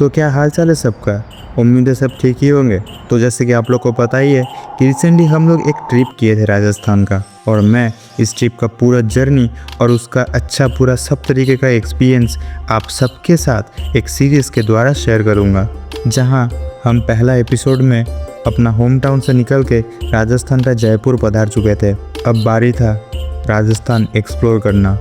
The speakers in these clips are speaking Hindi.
तो क्या हाल चाल है सबका? उम्मीद है सब ठीक ही होंगे। तो जैसे कि आप लोग को पता ही है कि रिसेंटली हम लोग एक ट्रिप किए थे राजस्थान का, और मैं इस ट्रिप का पूरा जर्नी और उसका अच्छा पूरा सब तरीके का एक्सपीरियंस आप सबके साथ एक सीरीज़ के द्वारा शेयर करूँगा, जहाँ हम पहला एपिसोड में अपना होम टाउन से निकल के राजस्थान का जयपुर पधार चुके थे। अब बारी था राजस्थान एक्सप्लोर करना,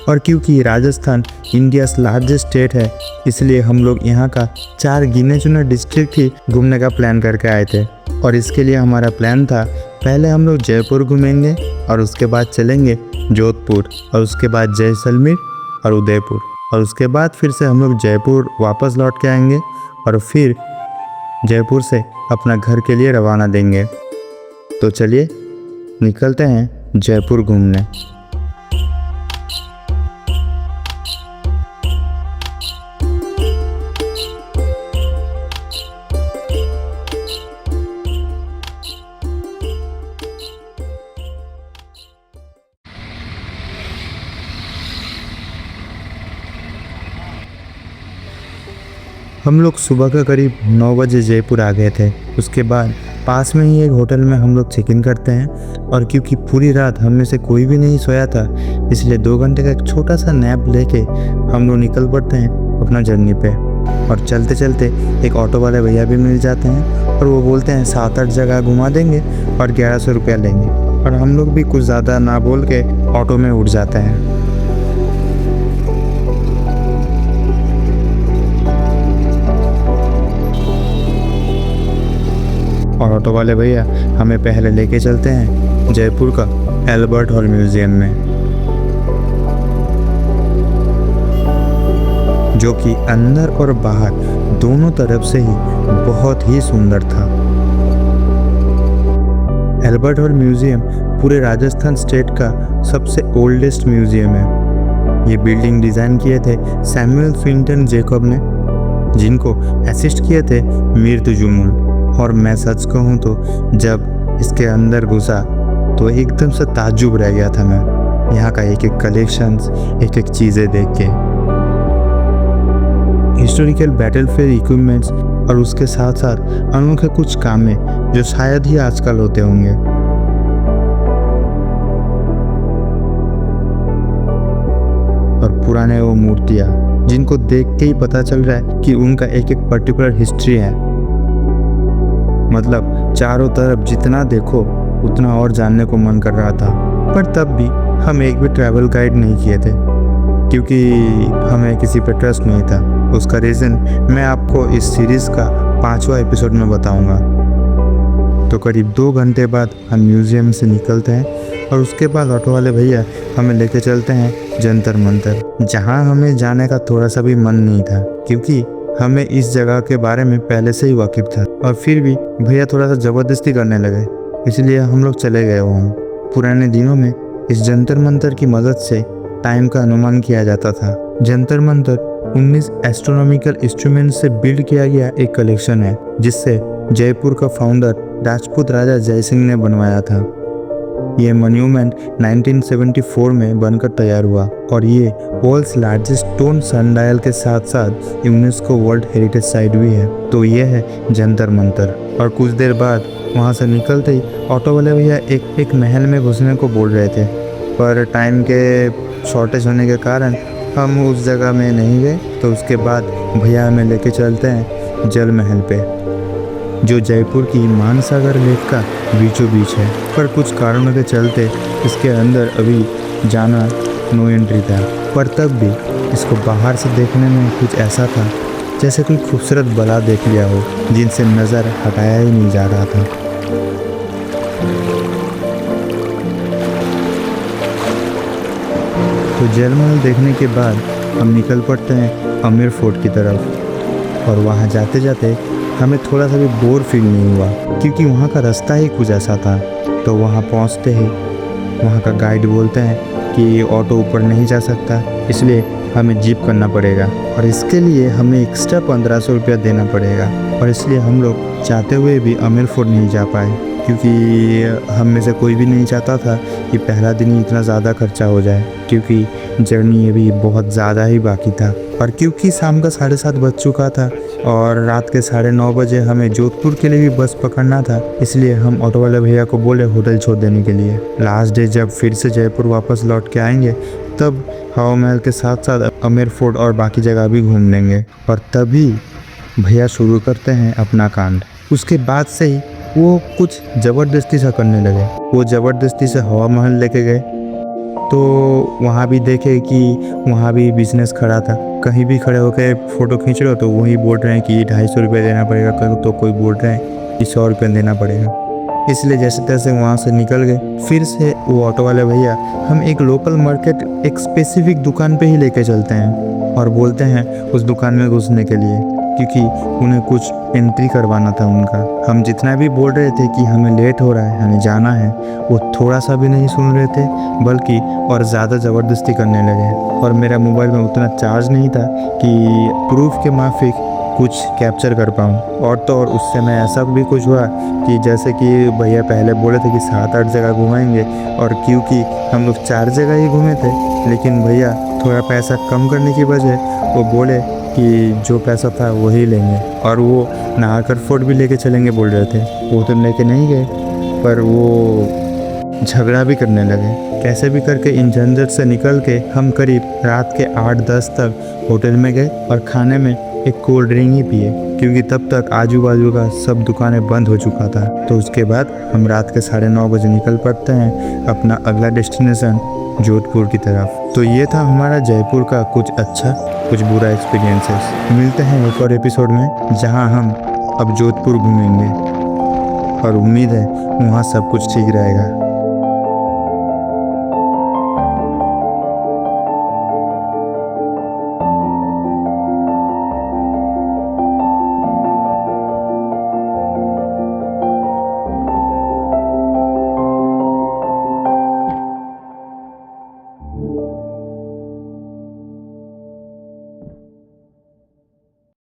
और क्योंकि राजस्थान इंडिया लार्जेस्ट स्टेट है, इसलिए हम लोग यहाँ का 4 गिने चुने डिस्ट्रिक्ट ही घूमने का प्लान करके आए थे। और इसके लिए हमारा प्लान था, पहले हम लोग जयपुर घूमेंगे और उसके बाद चलेंगे जोधपुर, और उसके बाद जैसलमेर और उदयपुर, और उसके बाद फिर से हम लोग जयपुर वापस लौट के आएंगे और फिर जयपुर से अपना घर के लिए रवाना देंगे। तो चलिए निकलते हैं जयपुर घूमने। हम लोग सुबह का करीब 9 बजे जयपुर आ गए थे। उसके बाद पास में ही एक होटल में हम लोग चेक इन करते हैं, और क्योंकि पूरी रात हम में से कोई भी नहीं सोया था, इसलिए 2 घंटे का एक छोटा सा नैप लेके हम लोग निकल पड़ते हैं अपना जर्नी पे। और चलते चलते एक ऑटो वाले भैया भी मिल जाते हैं, और वो बोलते हैं 7-8 जगह घुमा देंगे और 1100 रुपया लेंगे। और हम लोग भी कुछ ज़्यादा ना बोल के ऑटो में उठ जाते हैं। और ऑटो वाले भैया हमें पहले लेके चलते हैं जयपुर का एल्बर्ट हॉल म्यूजियम में, जो कि अंदर और बाहर दोनों तरफ से ही बहुत ही सुंदर था। एल्बर्ट हॉल म्यूजियम पूरे राजस्थान स्टेट का सबसे ओल्डेस्ट म्यूजियम है। ये बिल्डिंग डिज़ाइन किए थे सैमुअल स्विंटन जैकब ने, जिनको असिस्ट किए थे मीर तुजुमुल। और मैं सच कहूँ तो जब इसके अंदर घुसा तो एकदम से ताज्जुब रह गया था मैं, यहाँ का एक एक कलेक्शंस, एक एक चीज़ें देख के। हिस्टोरिकल बैटलफील्ड इक्विपमेंट्स और उसके साथ साथ अनोखे कुछ कामें जो शायद ही आजकल होते होंगे। और पुराने वो मूर्तियाँ जिनको देख के ही पता चल रहा है कि उनका एक एक पर्टिकुलर हिस्ट्री है। मतलब चारों तरफ जितना देखो उतना और जानने को मन कर रहा था। पर तब भी हम एक भी ट्रैवल गाइड नहीं किए थे, क्योंकि हमें किसी पर ट्रस्ट नहीं था। उसका रीज़न मैं आपको इस सीरीज़ का 5वां एपिसोड में बताऊंगा। तो करीब 2 घंटे बाद हम म्यूज़ियम से निकलते हैं, और उसके बाद ऑटो वाले भैया हमें लेके चलते हैं जंतर मंतर, जहाँ हमें जाने का थोड़ा सा भी मन नहीं था, क्योंकि हमें इस जगह के बारे में पहले से ही वाकिफ था। और फिर भी भैया थोड़ा सा ज़बरदस्ती करने लगे, इसलिए हम लोग चले गए वहाँ। पुराने दिनों में इस जंतर मंतर की मदद से टाइम का अनुमान किया जाता था। जंतर मंतर 19 एस्ट्रोनॉमिकल इंस्ट्रूमेंट से बिल्ड किया गया एक कलेक्शन है, जिससे जयपुर का फाउंडर राजपूत राजा जय सिंह ने बनवाया था। ये मॉन्यूमेंट 1974 में बनकर तैयार हुआ, और ये वर्ल्ड्स लार्जेस्ट स्टोन सनडायल के साथ साथ यूनेस्को वर्ल्ड हेरिटेज साइट भी है। तो ये है जंतर मंतर। और कुछ देर बाद वहाँ से निकलते ही ऑटो वाले भैया एक महल में घुसने को बोल रहे थे, पर टाइम के शॉर्टेज होने के कारण हम उस जगह में नहीं गए। तो उसके बाद भैया हमें लेके चलते हैं जल महल पे, जो जयपुर की मानसागर लेक का बीचों बीच है। पर कुछ कारणों के चलते इसके अंदर अभी जाना नो एंट्री था। पर तब भी इसको बाहर से देखने में कुछ ऐसा था जैसे कोई खूबसूरत बला देख लिया हो, जिनसे नज़र हटाया ही नहीं जा रहा था। तो जल महल देखने के बाद हम निकल पड़ते हैं अमेर फोर्ट की तरफ, और वहाँ जाते जाते हमें थोड़ा सा भी बोर फील नहीं हुआ, क्योंकि वहाँ का रास्ता ही कुछ ऐसा था। तो वहाँ पहुँचते ही वहाँ का गाइड बोलते हैं कि ऑटो ऊपर नहीं जा सकता, इसलिए हमें जीप करना पड़ेगा, और इसके लिए हमें एक्स्ट्रा 1500 रुपया देना पड़ेगा। और इसलिए हम लोग चाहते हुए भी अमेर फोर्ट नहीं जा पाए, क्योंकि हम में से कोई भी नहीं चाहता था कि पहला दिन ही इतना ज़्यादा खर्चा हो जाए, क्योंकि जर्नी अभी बहुत ज़्यादा ही बाकी था। और क्योंकि शाम का 7:30 बज चुका था, और रात के 9:30 बजे हमें जोधपुर के लिए भी बस पकड़ना था, इसलिए हम ऑटो वाले भैया को बोले होटल छोड़ देने के लिए। लास्ट डे जब फिर से जयपुर वापस लौट के आएंगे तब हवा महल के साथ साथ अमेर फोर्ट और बाकी जगह भी घूम लेंगे। और तभी भैया शुरू करते हैं अपना कांड। उसके बाद से ही वो कुछ ज़बरदस्ती सा करने लगे। वो ज़बरदस्ती से हवा महल लेके गए तो वहाँ भी देखे कि वहाँ भी बिजनेस खड़ा था। कहीं भी खड़े होकर फ़ोटो खींच रहे हो तो वही बोल रहे हैं कि 250 रुपये देना पड़ेगा, तो कोई बोल रहे हैं कि 100 रुपये देना पड़ेगा। इसलिए जैसे तैसे वहाँ से निकल गए। फिर से वो ऑटो वाले भैया हम एक लोकल मार्केट, एक स्पेसिफिक दुकान पे ही लेके चलते हैं और बोलते हैं उस दुकान में घुसने के लिए, क्योंकि उन्हें कुछ एंट्री करवाना था उनका। हम जितना भी बोल रहे थे कि हमें लेट हो रहा है, हमें जाना है, वो थोड़ा सा भी नहीं सुन रहे थे, बल्कि और ज़्यादा ज़बरदस्ती करने लगे। और मेरा मोबाइल में उतना चार्ज नहीं था कि प्रूफ के माफिक कुछ कैप्चर कर पाऊँ। और तो और उस समय ऐसा भी कुछ हुआ कि जैसे कि भैया पहले बोले थे कि 7-8 जगह घुमाएंगे, और क्योंकि हम लोग 4 जगह ही घूमे थे, लेकिन भैया थोड़ा पैसा कम करने की वजह वो बोले कि जो पैसा था वही लेंगे, और वो नाहरगढ़ फोर्ट भी लेके चलेंगे बोल रहे थे। वो तो लेके नहीं गए, पर वो झगड़ा भी करने लगे। कैसे भी करके इन झंझट से निकल के हम करीब रात के 8-10 तक होटल में गए और खाने में एक कोल्ड ड्रिंक ही पिए, क्योंकि तब तक आजू बाजू का सब दुकानें बंद हो चुका था। तो उसके बाद हम रात के 9:30 बजे निकल पड़ते हैं अपना अगला डेस्टिनेशन जोधपुर की तरफ। तो ये था हमारा जयपुर का कुछ अच्छा कुछ बुरा एक्सपीरियंसेस। मिलते हैं एक और एपिसोड में जहां हम अब जोधपुर घूमेंगे, और उम्मीद है वहाँ सब कुछ ठीक रहेगा।